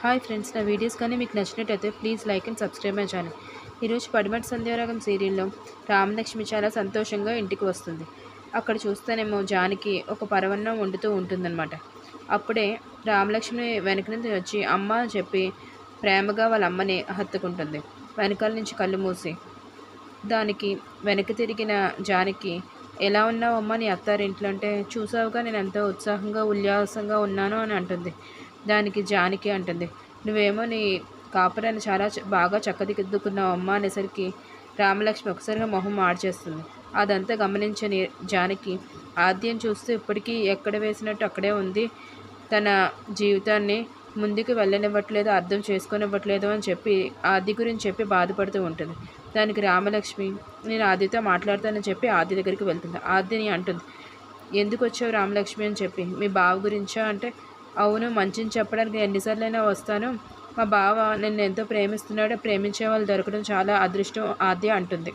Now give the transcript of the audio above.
Hi friends, నా videos కానీ మీకు నచ్చినట్టయితే please like and subscribe my channel. ఈరోజు పడిమటి సంధ్యారాగం సీరియల్లో రామలక్ష్మి చాలా సంతోషంగా ఇంటికి వస్తుంది. అక్కడ చూస్తేనేమో జానకి ఒక పరవన్నం వండుతూ ఉంటుందన్నమాట. అప్పుడే రామలక్ష్మి వెనక నుంచి వచ్చి అమ్మ అని చెప్పి ప్రేమగా వాళ్ళ అమ్మని హత్తుకుంటుంది. వెనకాల నుంచి కళ్ళు మూసి దానికి వెనక్కి తిరిగిన జానకి, ఎలా ఉన్నావు అమ్మ నీ అత్తారింట్లో అంటే, చూసావుగా నేను ఎంతో ఉత్సాహంగా ఉల్లాసంగా ఉన్నాను అని అంటుంది. దానికి జానకి అంటుంది, నువ్వేమో నీ కాపురాన్ని చాలా బాగా చక్కదిద్దుకున్నావు అమ్మ అనేసరికి రామలక్ష్మి ఒకసారిగా మొహం మార్చేస్తుంది. అదంతా గమనించని జానకి ఆద్యం చూస్తూ ఇప్పటికీ ఎక్కడ వేసినట్టు అక్కడే ఉంది, తన జీవితాన్ని ముందుకు వెళ్ళనివ్వట్లేదు, అర్థం చేసుకోనివ్వట్లేదు అని చెప్పి ఆది గురించి చెప్పి బాధపడుతూ ఉంటుంది. దానికి రామలక్ష్మి, నేను ఆదితో మాట్లాడతానని చెప్పి ఆది దగ్గరికి వెళ్తుంది. ఆదిని అంటుంది, ఎందుకు వచ్చావు రామలక్ష్మి అని చెప్పి, మీ బావ గురించా అంటే, అవును మంచిని చెప్పడానికి ఎన్నిసార్లైనా వస్తాను, మా బావ నిన్ను ఎంతో ప్రేమిస్తున్నాడు, ప్రేమించే వాళ్ళు దొరకడం చాలా అదృష్టం ఆద్య అంటుంది.